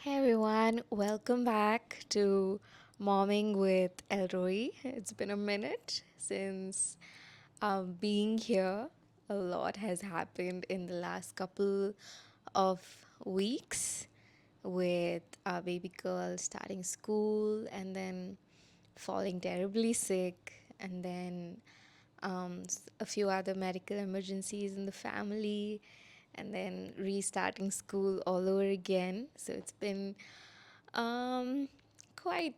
Hey everyone, welcome back to Momming with Elroy. It's been a minute since being here. A lot has happened in the last couple of weeks with our baby girl starting school and then falling terribly sick, and then a few other medical emergencies in the family, and then restarting school all over again. So it's been um, quite,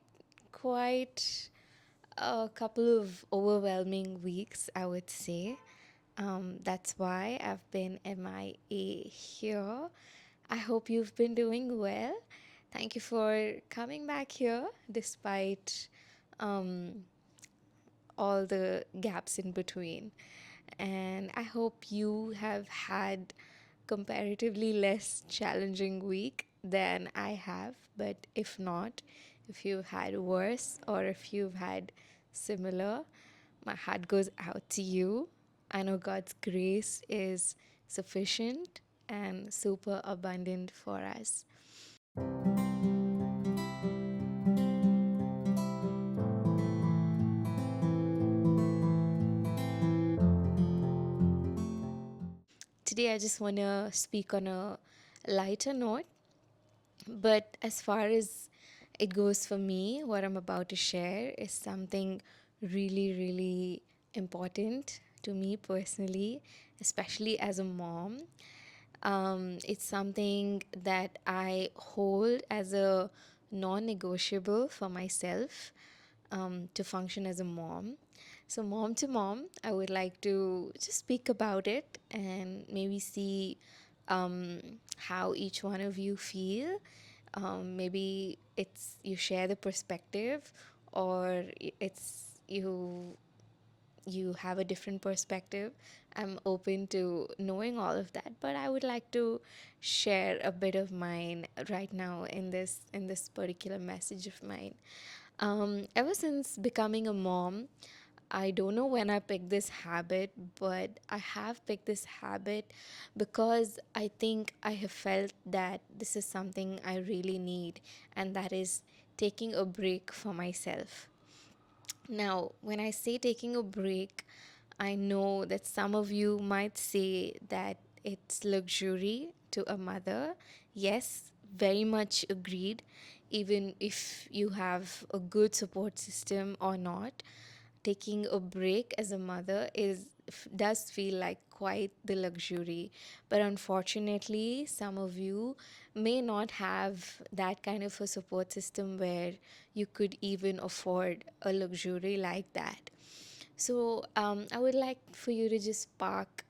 quite a couple of overwhelming weeks, I would say. That's why I've been MIA here. I hope you've been doing well. Thank you for coming back here despite um, all the gaps in between. And I hope you have had comparatively less challenging week than I have. But if not, if you've had worse or if you've had similar, my heart goes out to you. I know God's grace is sufficient and super abundant for us. Today, I just want to speak on a lighter note. But as far as it goes for me, what I'm about to share is something really, really important to me personally, especially as a mom. It's something that I hold as a non negotiable for myself to function as a mom. So, mom to mom, I would like to just speak about it and maybe see how each one of you feel. Maybe it's you share the perspective, or it's you have a different perspective. I'm open to knowing all of that, but I would like to share a bit of mine right now in this particular message of mine. Ever since becoming a mom, I don't know when I picked this habit, but I have picked this habit because I think I have felt that this is something I really need, and that is taking a break for myself. Now, when I say taking a break, I know that some of you might say that it's luxury to a mother. Yes, very much agreed. Even if you have a good support system or not, taking a break as a mother does feel like quite the luxury. But unfortunately, some of you may not have that kind of a support system where you could even afford a luxury like that. So I would like for you to just park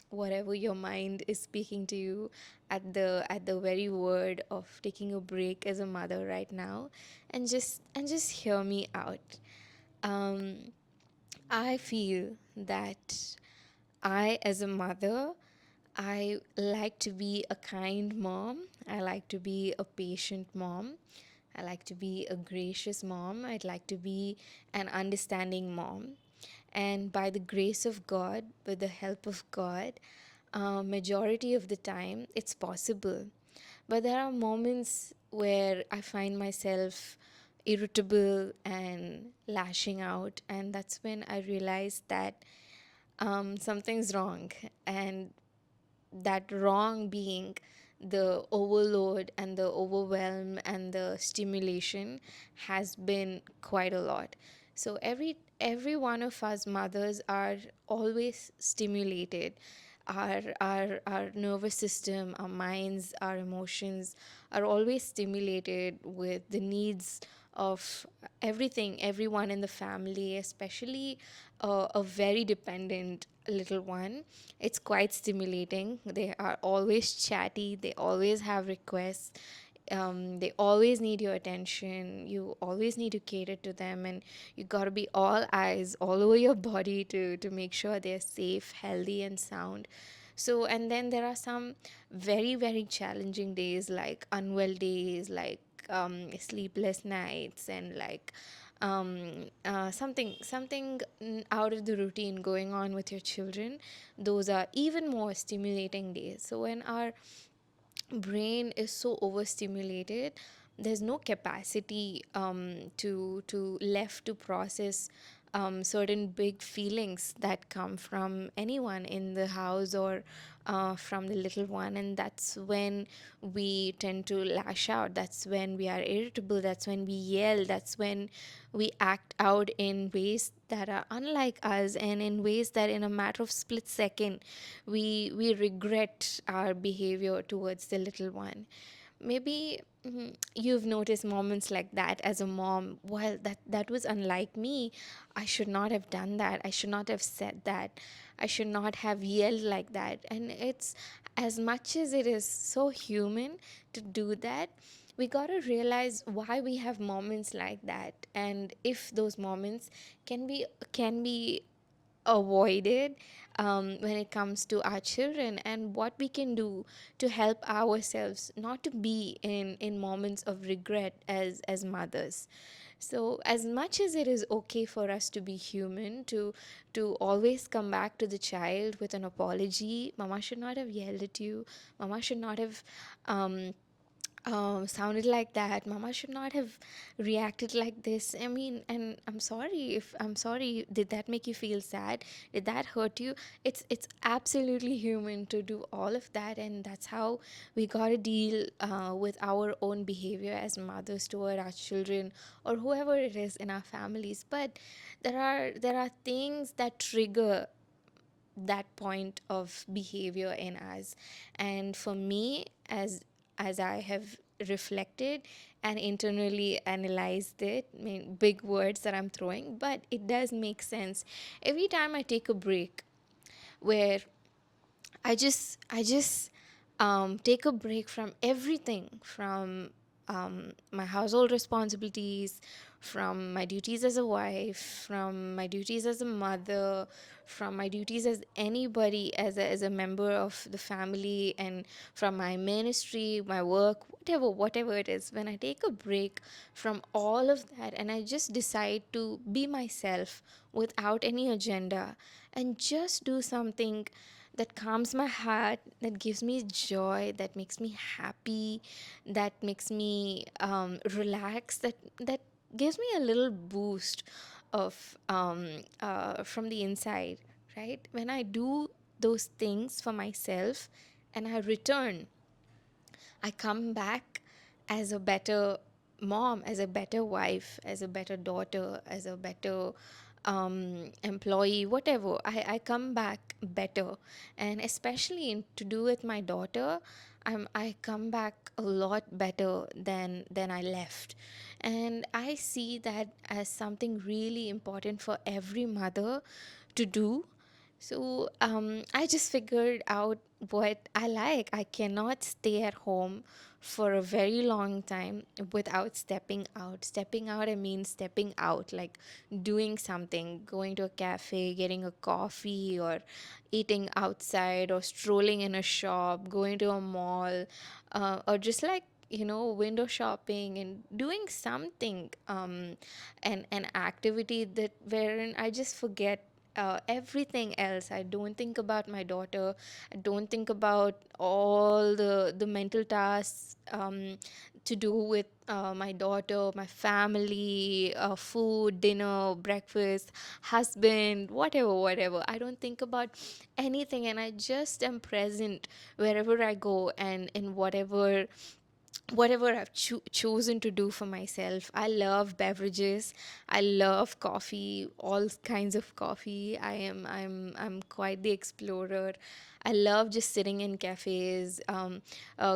whatever your mind is speaking to you at the very word of taking a break as a mother right now, and just hear me out. Um, I feel that I, as a mother, I like to be a kind mom. I like to be a patient mom. I like to be a gracious mom. I'd like to be an understanding mom. And by the grace of God, with the help of God, majority of the time, it's possible. But there are moments where I find myself irritable and lashing out, and that's when I realize that something's wrong, and that wrong being the overload and the overwhelm and the stimulation has been quite a lot. So every one of us mothers are always stimulated. Our nervous system, our minds, our emotions are always stimulated with the needs of everything, everyone in the family, especially a very dependent little one. It's quite stimulating. They are always chatty, they always have requests. They always need your attention. You always need to cater to them, and you got to be all eyes all over your body to make sure they're safe, healthy, and sound. So, and then there are some very, very challenging days, like unwell days, like sleepless nights, and like something out of the routine going on with your children. Those are even more stimulating days. So brain is so overstimulated. There's no capacity to left to process certain big feelings that come from anyone in the house or from the little one, and that's when we tend to lash out. That's when we are irritable. That's when we yell. That's when we act out in ways that are unlike us, and in ways that in a matter of split second we regret our behavior towards the little one. Maybe you've noticed moments like that as a mom. Well, that was unlike me. I should not have done that. I should not have said that. I should not have yelled like that. And it's, as much as it is so human to do that, we got to realize why we have moments like that, and if those moments can be avoided when it comes to our children, and what we can do to help ourselves not to be in moments of regret as mothers. So as much as it is okay for us to be human, to always come back to the child with an apology. Mama should not have yelled at you. Mama should not have um, sounded like that. Mama should not have reacted like this. I mean, and I'm sorry. Did that make you feel sad? Did that hurt you? It's absolutely human to do all of that, and that's how we gotta deal with our own behavior as mothers toward our children or whoever it is in our families. But there are things that trigger that point of behavior in us, and for me, as I have reflected and internally analyzed it, I mean, big words that I'm throwing, but it does make sense. Every time I take a break where I just take a break from everything, from my household responsibilities, from my duties as a wife, from my duties as a mother, from my duties as anybody, as a member of the family, and from my ministry, my work, whatever it is. When I take a break from all of that and I just decide to be myself without any agenda and just do something that calms my heart, that gives me joy, that makes me happy, that makes me relax, that gives me a little boost of from the inside, right? When I do those things for myself and I return, I come back as a better mom, as a better wife, as a better daughter, as a better employee, whatever. I come back better. And especially to do with my daughter, I come back a lot better than I left. And I see that as something really important for every mother to do. So I just figured out what I like. I cannot stay at home for a very long time without stepping out. Stepping out, I mean stepping out, like doing something, going to a cafe, getting a coffee, or eating outside, or strolling in a shop, going to a mall, or just like window shopping and doing something, an activity that wherein I just forget everything else. I don't think about my daughter. I don't think about all the mental tasks to do with my daughter, my family, food, dinner, breakfast, husband, whatever. I don't think about anything, and I just am present wherever I go and in whatever I've chosen to do for myself. I love beverages. I love coffee, all kinds of coffee. I'm quite the explorer. I love just sitting in cafes,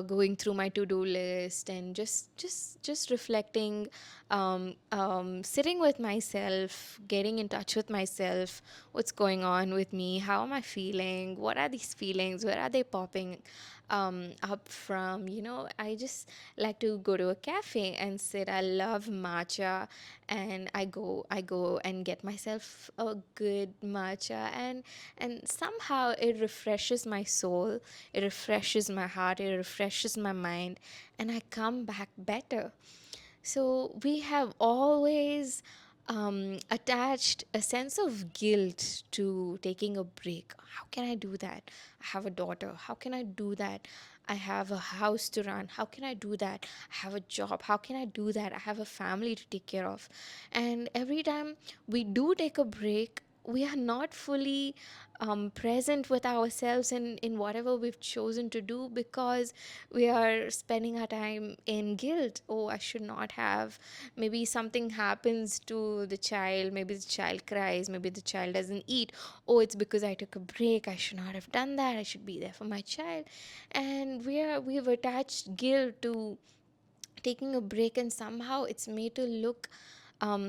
going through my to-do list, and just reflecting, sitting with myself, getting in touch with myself. What's going on with me? How am I feeling? What are these feelings? Where are they popping up from? I just like to go to a cafe and sit. I love matcha, and I go and get myself a good matcha, and somehow it refreshes my soul, it refreshes my heart, it refreshes my mind, and I come back better. So we have always attached a sense of guilt to taking a break. How can I do that? I have a daughter. How can I do that? I have a house to run. How can I do that? I have a job. How can I do that? I have a family to take care of. And every time we do take a break, we are not fully present with ourselves in whatever we've chosen to do, because we are spending our time in guilt. Oh, I should not have. Maybe something happens to the child. Maybe the child cries. Maybe the child doesn't eat. Oh, it's because I took a break. I should not have done that. I should be there for my child. And we've attached guilt to taking a break, and somehow it's made to look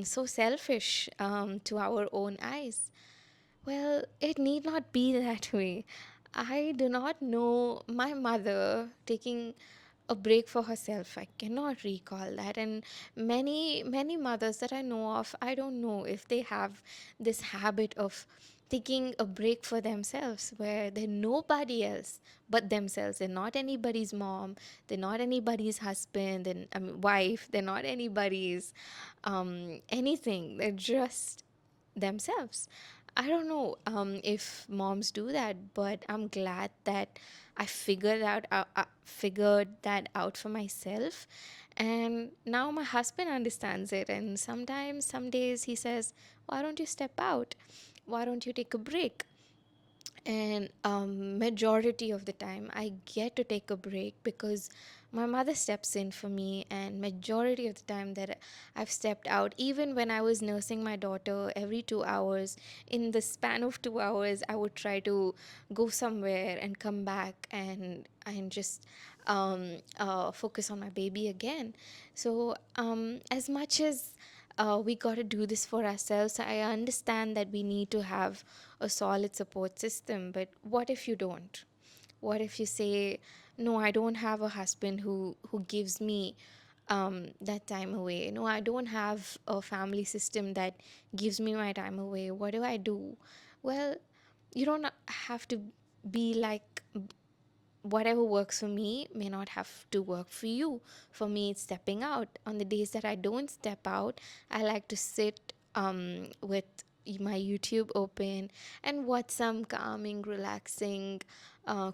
so selfish to our own eyes. Well, it need not be that way. I do not know my mother taking a break for herself. I cannot recall that. And many mothers that I know of, I don't know if they have this habit of taking a break for themselves, where they're nobody else but themselves. They're not anybody's mom, they're not anybody's husband and wife, they're not anybody's anything. They're just themselves. I don't know if moms do that, but I'm glad that I figured that out for myself, and now my husband understands it. And sometimes, some days, he says, "Why don't you step out? Why don't you take a break?" And majority of the time I get to take a break because my mother steps in for me. And majority of the time that I've stepped out, even when I was nursing my daughter, every 2 hours, in the span of 2 hours, I would try to go somewhere and come back and just focus on my baby again. So as much as we got to do this for ourselves, I understand that we need to have a solid support system. But what if you don't? What if you say, no, I don't have a husband who gives me that time away? No, I don't have a family system that gives me my time away. What do I do? Well, you don't have to be like, whatever works for me may not have to work for you. For me, it's stepping out. On the days that I don't step out, I like to sit with my YouTube open and watch some calming, relaxing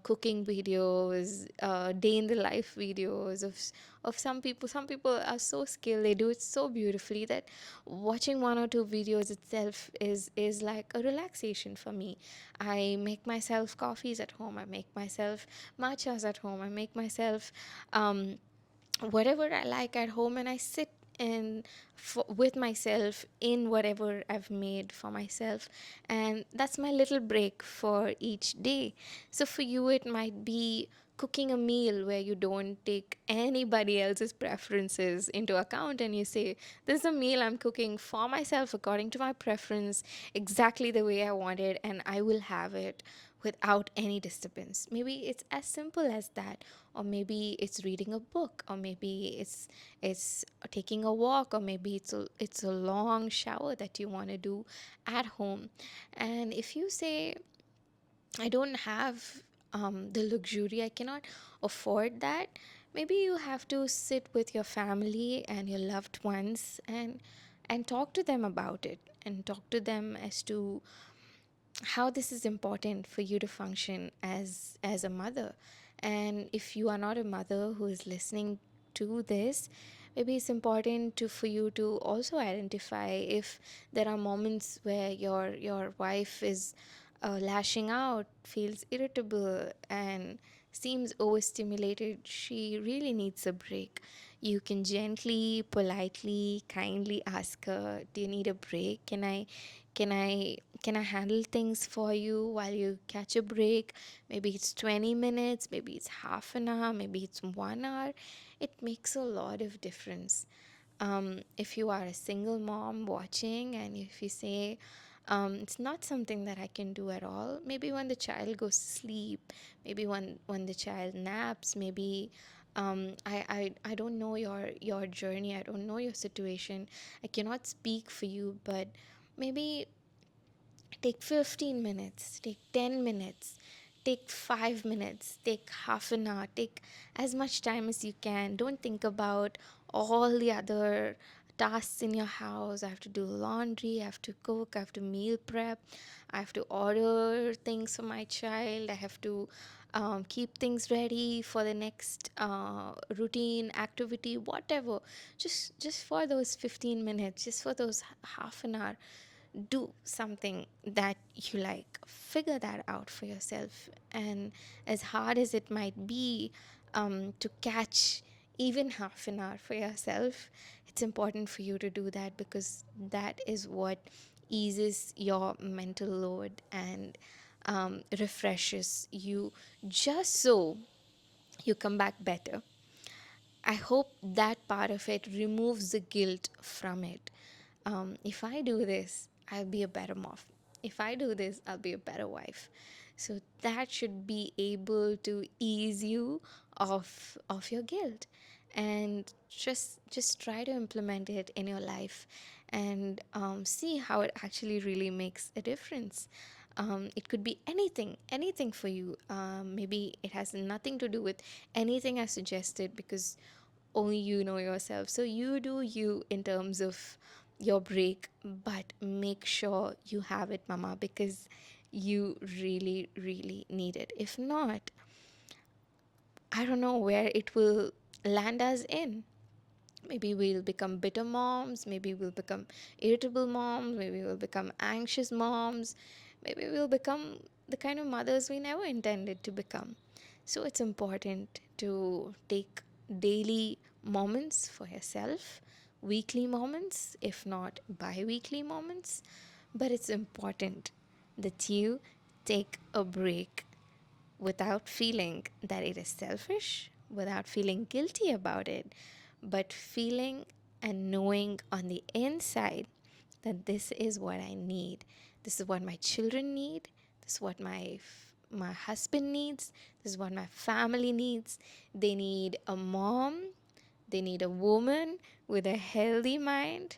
cooking videos, day in the life videos of some people. Some people are so skilled; they do it so beautifully that watching one or two videos itself is like a relaxation for me. I make myself coffees at home. I make myself matchas at home. I make myself whatever I like at home, and I sit in with myself in whatever I've made for myself, and that's my little break for each day. So for you, it might be cooking a meal where you don't take anybody else's preferences into account, and you say, this is a meal I'm cooking for myself according to my preference, exactly the way I want it, and I will have it without any disturbance. Maybe it's as simple as that, or maybe it's reading a book, or maybe it's taking a walk, or maybe it's a long shower that you want to do at home. And if you say, I don't have the luxury, I cannot afford that, maybe you have to sit with your family and your loved ones and talk to them about it, and talk to them as to how this is important for you to function as a mother. And if you are not a mother who is listening to this, maybe it's important for you to also identify if there are moments where your wife is lashing out, feels irritable, and seems overstimulated. She really needs a break. You can gently, politely, kindly ask her, do you need a break? Can I handle things for you while you catch a break? Maybe it's 20 minutes, maybe it's half an hour, maybe it's 1 hour. It makes a lot of difference. If you are a single mom watching, and if you say, it's not something that I can do at all, maybe when the child goes to sleep, maybe when the child naps, maybe I don't know your journey, I don't know your situation, I cannot speak for you, but maybe take 15 minutes, take 10 minutes, take 5 minutes, take half an hour, take as much time as you can. Don't think about all the other tasks in your house. I have to do laundry, I have to cook, I have to meal prep, I have to order things for my child, I have to keep things ready for the next routine activity, whatever. Just for those 15 minutes, just for those half an hour, do something that you like. Figure that out for yourself. And as hard as it might be, to catch even half an hour for yourself, it's important for you to do that, because that is what eases your mental load and refreshes you, just so you come back better. I hope that part of it removes the guilt from it. If I do this, I'll be a better mom. If I do this, I'll be a better wife. So that should be able to ease you of your guilt, and just try to implement it in your life, and see how it actually really makes a difference. It could be anything for you. Maybe it has nothing to do with anything I suggested, because only you know yourself. So you do you in terms of your break, but make sure you have it, mama, because you really, really need it. If not, I don't know where it will land us in. Maybe we'll become bitter moms, maybe we'll become irritable moms, maybe we'll become anxious moms, maybe we'll become the kind of mothers we never intended to become. So it's important to take daily moments for yourself, weekly moments, if not bi weekly moments. But it's important that you take a break without feeling that it is selfish, without feeling guilty about it, but feeling and knowing on the inside that this is what I need. This is what my children need. This is what my husband needs. This is what my family needs. They need a mom, they need a woman with a healthy mind,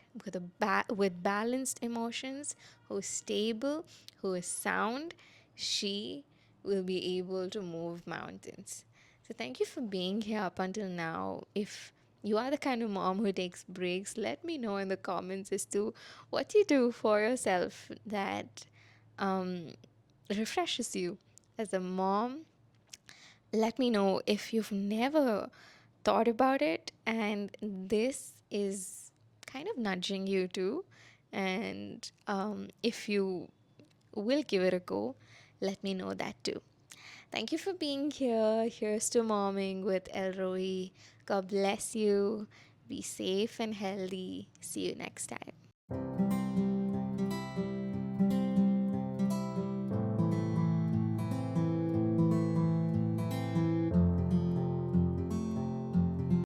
with balanced emotions, who is stable, who is sound. She will be able to move mountains. So thank you for being here up until now. If you are the kind of mom who takes breaks, let me know in the comments as to what you do for yourself that um, refreshes you. As a mom, let me know if you've never thought about it and this is kind of nudging you too. And if you will give it a go, let me know that too. Thank you for being here. Here's to momming with Elroy. God bless you. Be safe and healthy. See you next time.